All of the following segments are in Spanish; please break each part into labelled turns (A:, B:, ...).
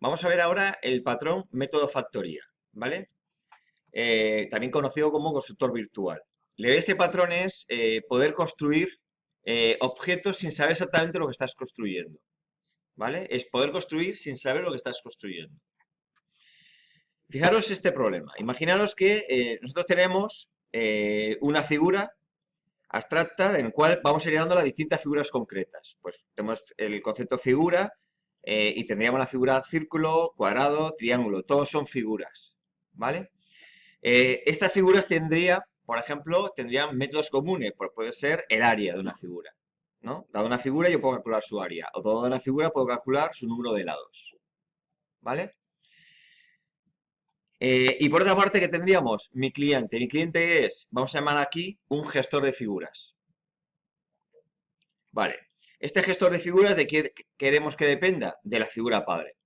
A: Vamos a ver ahora el patrón método factoría, ¿vale? También conocido como constructor virtual. La idea de este patrón es poder construir objetos sin saber exactamente lo que estás construyendo, ¿vale? Es poder construir sin saber lo que estás construyendo. Fijaros este problema. Imaginaros que nosotros tenemos una figura abstracta en la cual vamos a ir dando las distintas figuras concretas. Pues tenemos el concepto figura y tendríamos la figura círculo, cuadrado, triángulo. Todos son figuras, ¿vale? Estas figuras por ejemplo, tendrían métodos comunes, pues puede ser el área de una figura, ¿no? Dada una figura yo puedo calcular su área, o dada una figura puedo calcular su número de lados, ¿vale? Y por otra parte, ¿qué tendríamos? Mi cliente. Mi cliente es, vamos a llamar aquí, un gestor de figuras. Vale. Este gestor de figuras, ¿de qué queremos que dependa? De la figura padre.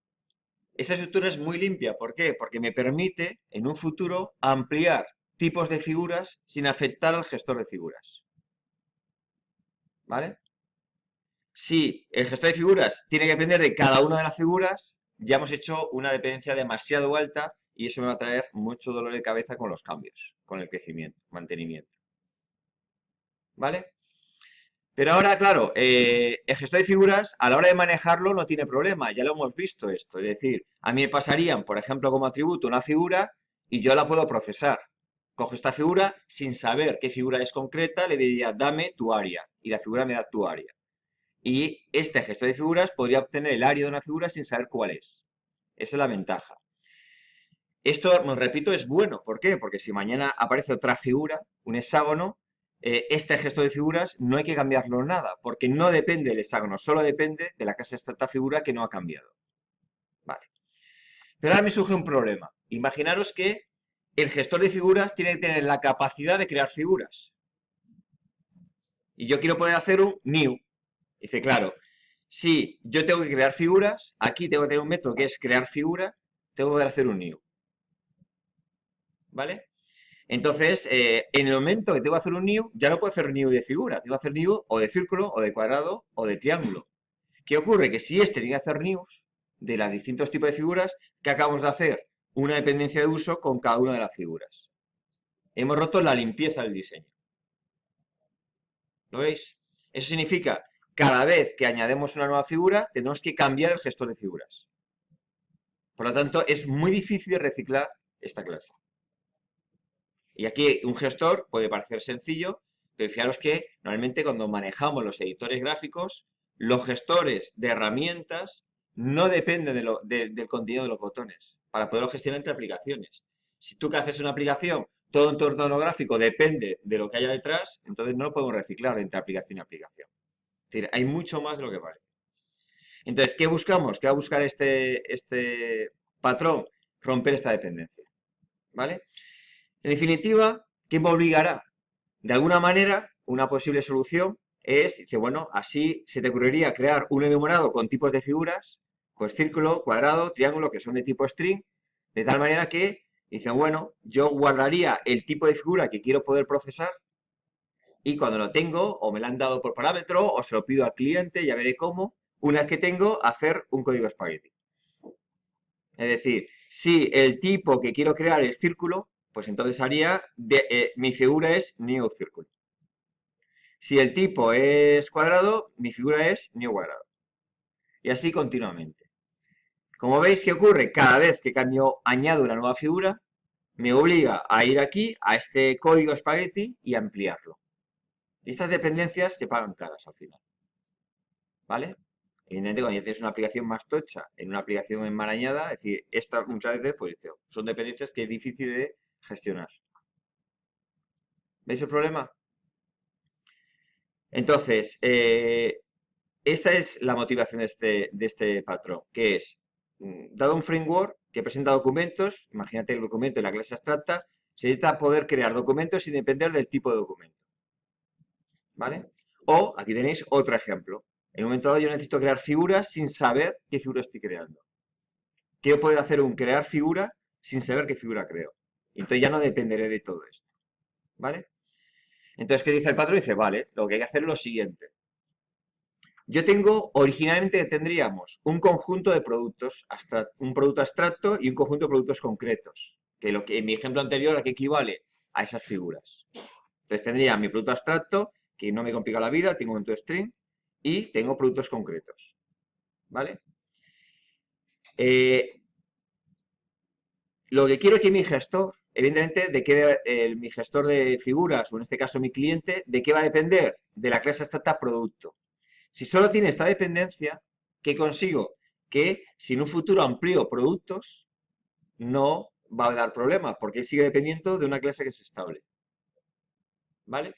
A: Esa estructura es muy limpia. ¿Por qué? Porque me permite, en un futuro, ampliar tipos de figuras sin afectar al gestor de figuras. ¿Vale? Si el gestor de figuras tiene que depender de cada una de las figuras, ya hemos hecho una dependencia demasiado alta y eso me va a traer mucho dolor de cabeza con los cambios, con el crecimiento, mantenimiento. ¿Vale? Pero ahora, claro, el gestor de figuras a la hora de manejarlo no tiene problema, ya lo hemos visto esto. Es decir, a mí me pasarían, por ejemplo, como atributo una figura y yo la puedo procesar. Cojo esta figura sin saber qué figura es concreta, le diría dame tu área y la figura me da tu área. Y este gestor de figuras podría obtener el área de una figura sin saber cuál es. Esa es la ventaja. Esto, os repito, es bueno. ¿Por qué? Porque si mañana aparece otra figura, un hexágono, este gestor de figuras no hay que cambiarlo nada, porque no depende del hexágono, solo depende de la clase abstracta figura que no ha cambiado. Vale. Pero ahora me surge un problema. Imaginaros que el gestor de figuras tiene que tener la capacidad de crear figuras. Y yo quiero poder hacer un new. Dice, claro, si yo tengo que crear figuras, aquí tengo que tener un método que es crear figura, tengo que poder hacer un new. ¿Vale? Entonces, en el momento que tengo que hacer un new, ya no puedo hacer new de figura, tengo que hacer new o de círculo, o de cuadrado, o de triángulo. ¿Qué ocurre? Que si este tiene que hacer news de los distintos tipos de figuras, ¿qué acabamos de hacer? Una dependencia de uso con cada una de las figuras. Hemos roto la limpieza del diseño. ¿Lo veis? Eso significa, cada vez que añadimos una nueva figura, tenemos que cambiar el gestor de figuras. Por lo tanto, es muy difícil de reciclar esta clase. Y aquí un gestor puede parecer sencillo, pero fijaros que normalmente cuando manejamos los editores gráficos, los gestores de herramientas no dependen del contenido de los botones para poderlo gestionar entre aplicaciones. Si tú que haces una aplicación, todo un entorno gráfico depende de lo que haya detrás, entonces no lo podemos reciclar entre aplicación y aplicación. Es decir, hay mucho más de lo que parece. Entonces, ¿qué buscamos? ¿Qué va a buscar este patrón? Romper esta dependencia. ¿Vale? En definitiva, ¿qué me obligará? De alguna manera, una posible solución es, dice, bueno, así se te ocurriría crear un enumerado con tipos de figuras, pues círculo, cuadrado, triángulo, que son de tipo string, de tal manera que, dicen, bueno, yo guardaría el tipo de figura que quiero poder procesar y cuando lo tengo, o me lo han dado por parámetro, o se lo pido al cliente, ya veré cómo, una vez que tengo, hacer un código espagueti. Es decir, si el tipo que quiero crear es círculo, pues entonces haría, mi figura es new círculo. Si el tipo es cuadrado, mi figura es new cuadrado. Y así continuamente. Como veis, ¿qué ocurre? Cada vez que añado una nueva figura, me obliga a ir aquí, a este código espagueti y ampliarlo. Y estas dependencias se pagan caras al final. ¿Vale? Evidentemente, cuando ya tienes una aplicación más tocha en una aplicación enmarañada, es decir, estas muchas veces pues, son dependencias que es difícil de gestionar. ¿Veis el problema? Entonces, esta es la motivación de este patrón, que es, dado un framework que presenta documentos, imagínate el documento en la clase abstracta, se necesita poder crear documentos sin depender del tipo de documento. ¿Vale? O, aquí tenéis otro ejemplo. En un momento dado yo necesito crear figuras sin saber qué figura estoy creando. Quiero poder hacer un crear figura sin saber qué figura creo. Y entonces ya no dependeré de todo esto. ¿Vale? Entonces, ¿qué dice el patrón? Dice, vale, lo que hay que hacer es lo siguiente. Yo tengo, originalmente tendríamos un conjunto de productos, un producto abstracto y un conjunto de productos concretos, que lo que en mi ejemplo anterior a qué equivale a esas figuras. Entonces tendría mi producto abstracto, que no me complica la vida, tengo un toString, y tengo productos concretos, ¿vale? Lo que quiero es que mi gestor, evidentemente, mi gestor de figuras, o en este caso mi cliente, ¿de qué va a depender? De la clase abstracta producto. Si solo tiene esta dependencia, ¿qué consigo? Que si en un futuro amplío productos, no va a dar problema, porque sigue dependiendo de una clase que es estable. ¿Vale?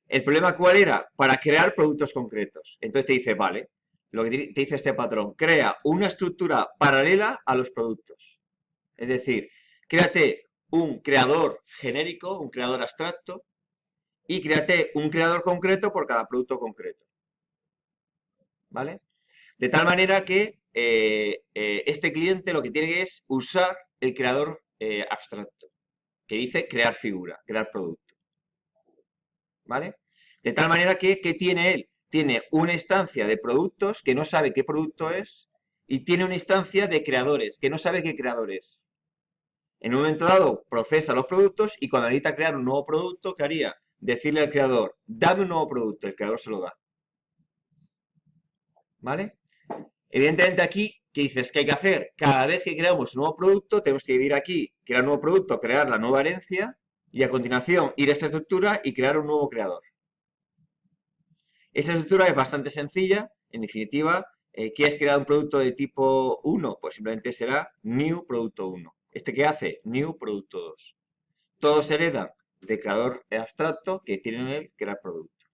A: ¿El problema cuál era? Para crear productos concretos. Entonces te dice, vale, lo que te dice este patrón, crea una estructura paralela a los productos. Es decir, créate un creador genérico, un creador abstracto, y créate un creador concreto por cada producto concreto. ¿Vale? De tal manera que este cliente lo que tiene es usar el creador abstracto, que dice crear figura, crear producto. ¿Vale? De tal manera que, ¿qué tiene él? Tiene una instancia de productos que no sabe qué producto es y tiene una instancia de creadores que no sabe qué creador es. En un momento dado procesa los productos y cuando necesita crear un nuevo producto, ¿qué haría? Decirle al creador, dame un nuevo producto, el creador se lo da. ¿Vale? Evidentemente aquí, ¿qué dices? ¿Qué hay que hacer? Cada vez que creamos un nuevo producto, tenemos que ir aquí, crear un nuevo producto, crear la nueva herencia y a continuación ir a esta estructura y crear un nuevo creador. Esta estructura es bastante sencilla, en definitiva, ¿quieres crear un producto de tipo 1? Pues simplemente será new producto 1. ¿Este qué hace? New producto 2. Todos heredan de creador abstracto que tienen el crear producto.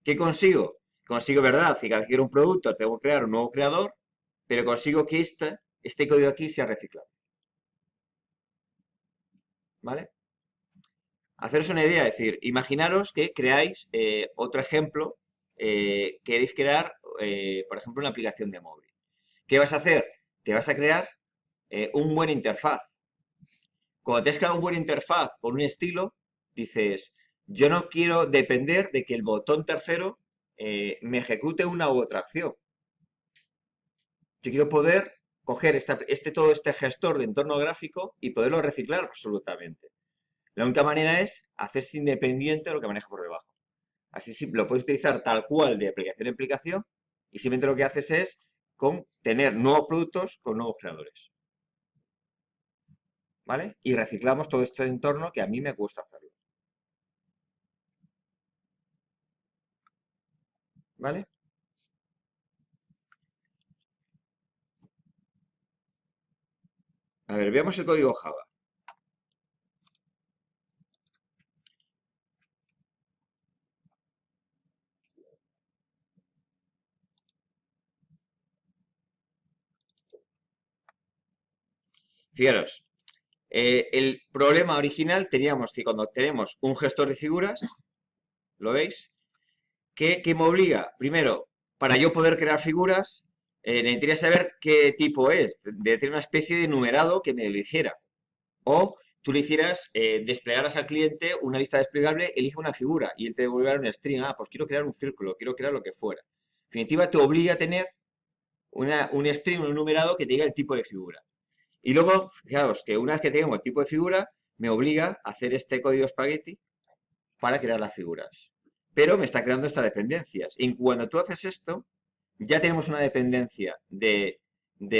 A: ¿Qué consigo? Consigo, ¿verdad? Si cada vez que quiero un producto tengo que crear un nuevo creador, pero consigo que este código aquí sea reciclable. ¿Vale? Haceros una idea, es decir, imaginaros que creáis otro ejemplo, queréis crear, por ejemplo, una aplicación de móvil. ¿Qué vas a hacer? Te vas a crear un buen interfaz. Cuando te has creado un buen interfaz con un estilo, dices, yo no quiero depender de que el botón tercero me ejecute una u otra acción. Yo quiero poder coger todo este gestor de entorno gráfico y poderlo reciclar absolutamente. La única manera es hacerse independiente de lo que maneja por debajo. Así lo puedes utilizar tal cual de aplicación en aplicación y simplemente lo que haces es tener nuevos productos con nuevos creadores. ¿Vale? Y reciclamos todo este entorno que a mí me cuesta hacerlo. ¿Vale? A ver, veamos el código Java. Fijaros, el problema original teníamos que cuando tenemos un gestor de figuras, ¿lo veis? ¿Qué me obliga? Primero, para yo poder crear figuras, necesitaría saber qué tipo es, de tener una especie de numerado que me lo hiciera. O tú le hicieras, desplegaras al cliente una lista desplegable, elige una figura y él te devolverá un string. Ah, pues quiero crear un círculo, quiero crear lo que fuera. En definitiva, te obliga a tener un string, un numerado que te diga el tipo de figura. Y luego, fijaos que una vez que tengo el tipo de figura, me obliga a hacer este código espagueti para crear las figuras. Pero me está creando estas dependencias. Y cuando tú haces esto, ya tenemos una dependencia del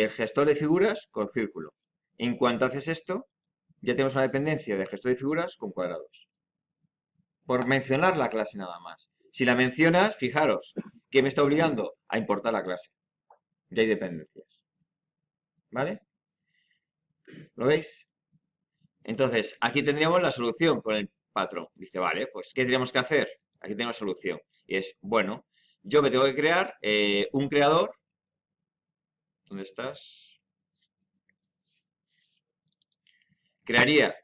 A: gestor de figuras con círculo. En cuanto haces esto, ya tenemos una dependencia del gestor de figuras con cuadrados. Por mencionar la clase nada más. Si la mencionas, fijaros, que me está obligando a importar la clase. Ya hay dependencias. ¿Vale? ¿Lo veis? Entonces, aquí tendríamos la solución con el patrón. Dice, vale, pues ¿qué tendríamos que hacer? Aquí tenemos solución. Y es, bueno, yo me tengo que crear un creador. ¿Dónde estás? Crearía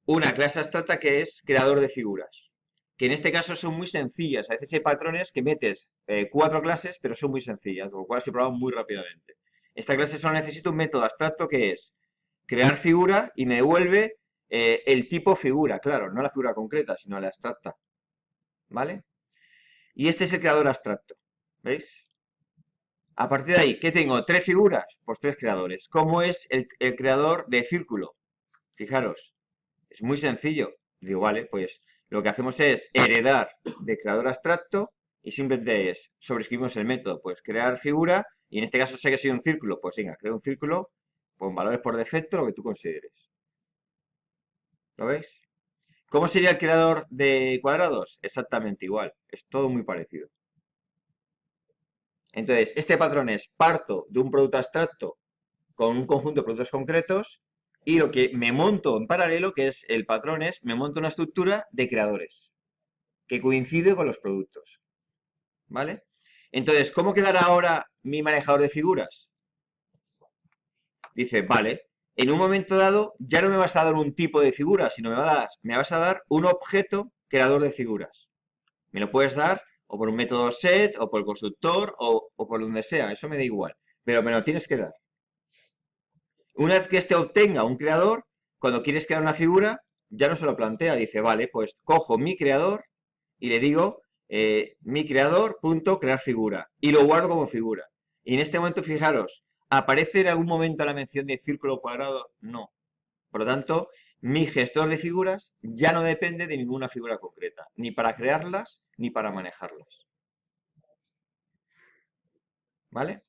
A: una clase abstracta que es creador de figuras. Que en este caso son muy sencillas. A veces hay patrones que metes 4 clases, pero son muy sencillas, con lo cual se prueban muy rápidamente. Esta clase solo necesita un método abstracto que es crear figura y me devuelve el tipo figura, claro, no la figura concreta, sino la abstracta. ¿Vale? Y este es el creador abstracto. ¿Veis? A partir de ahí, ¿qué tengo? ¿Tres figuras? Pues tres creadores. ¿Cómo es el creador de círculo? Fijaros, es muy sencillo. Digo, vale, pues lo que hacemos es heredar de creador abstracto y simplemente es sobreescribimos el método, pues crear figura, y en este caso sé que soy un círculo, pues venga, creo un círculo con valores por defecto, lo que tú consideres. ¿Lo veis? ¿Cómo sería el creador de cuadrados? Exactamente igual, es todo muy parecido. Entonces, este patrón es parto de un producto abstracto con un conjunto de productos concretos y lo que me monto en paralelo, que es el patrón, es me monto una estructura de creadores que coincide con los productos. ¿Vale? Entonces, ¿cómo quedará ahora mi manejador de figuras? Dice, vale, en un momento dado ya no me vas a dar un tipo de figura, sino me vas a dar un objeto creador de figuras. Me lo puedes dar o por un método set, o por el constructor, o por donde sea, eso me da igual, pero me lo tienes que dar. Una vez que este obtenga un creador, cuando quieres crear una figura, ya no se lo plantea, dice, vale, pues cojo mi creador y le digo mi creador punto crear figura y lo guardo como figura. Y en este momento, fijaros, ¿aparece en algún momento la mención de círculo cuadrado? No. Por lo tanto, mi gestor de figuras ya no depende de ninguna figura concreta, ni para crearlas ni para manejarlas. ¿Vale?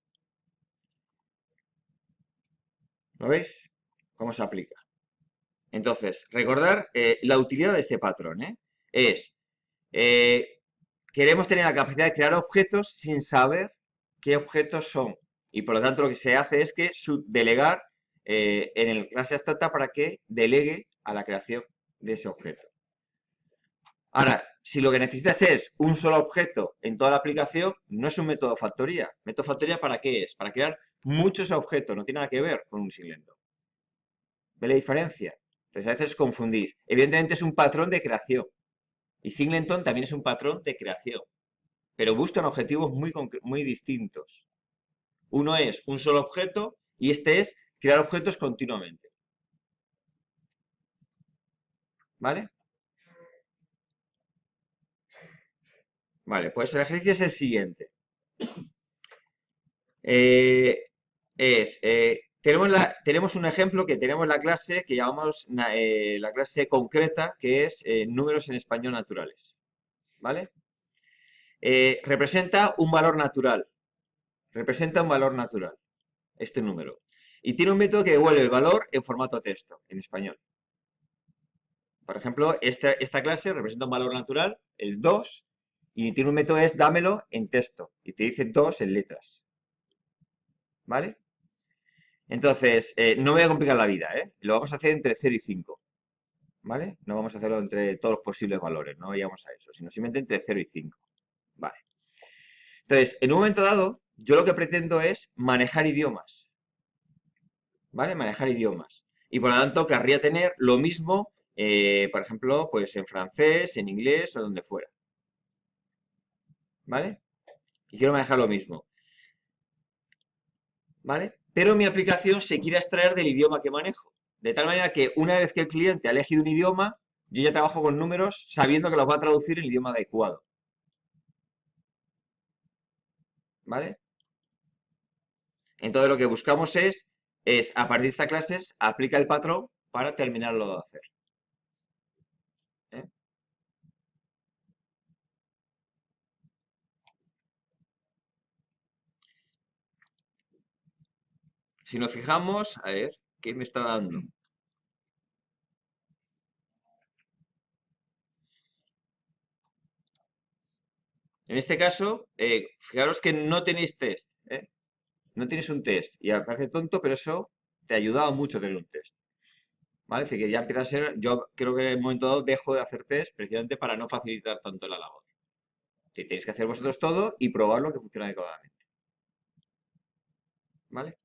A: ¿Lo veis? ¿Cómo se aplica? Entonces, recordar la utilidad de este patrón, es, eh, queremos tener la capacidad de crear objetos sin saber qué objetos son. Y por lo tanto lo que se hace es que delegar en el clase abstracta para que delegue a la creación de ese objeto. Ahora, si lo que necesitas es un solo objeto en toda la aplicación, no es un método factoría. ¿Método factoría para qué es? Para crear muchos objetos, no tiene nada que ver con un singleton. ¿Ve la diferencia? Entonces a veces confundís. Evidentemente es un patrón de creación. Y singleton también es un patrón de creación. Pero buscan objetivos muy distintos. Uno es un solo objeto y este es crear objetos continuamente. ¿Vale? Vale, pues el ejercicio es el siguiente. Eh, tenemos un ejemplo que tenemos la clase que llamamos la clase concreta, que es números en español naturales. ¿Vale? Representa un valor natural. Representa un valor natural, este número. Y tiene un método que devuelve el valor en formato texto, en español. Por ejemplo, esta clase representa un valor natural, el 2, y tiene un método que es dámelo en texto, y te dice 2 en letras. ¿Vale? Entonces, no voy a complicar la vida, Lo vamos a hacer entre 0 y 5. ¿Vale? No vamos a hacerlo entre todos los posibles valores, no vayamos a eso, sino simplemente entre 0 y 5. Vale. Entonces, en un momento dado, yo lo que pretendo es manejar idiomas. ¿Vale? Manejar idiomas. Y por lo tanto, querría tener lo mismo, por ejemplo, pues en francés, en inglés o donde fuera. ¿Vale? Y quiero manejar lo mismo. ¿Vale? Pero mi aplicación se quiere extraer del idioma que manejo. De tal manera que una vez que el cliente ha elegido un idioma, yo ya trabajo con números sabiendo que los va a traducir en el idioma adecuado. ¿Vale? Entonces lo que buscamos es a partir de estas clases, aplica el patrón para terminarlo de hacer. ¿Eh? Si nos fijamos, a ver, ¿qué me está dando? En este caso, fijaros que no tenéis test, No tienes un test. Y parece tonto, pero eso te ha ayudado mucho tener un test. ¿Vale? Es decir, que ya empieza a ser, yo creo que en un momento dado dejo de hacer test precisamente para no facilitar tanto la labor. Que tenéis que hacer vosotros todo y probar lo que funciona adecuadamente. ¿Vale?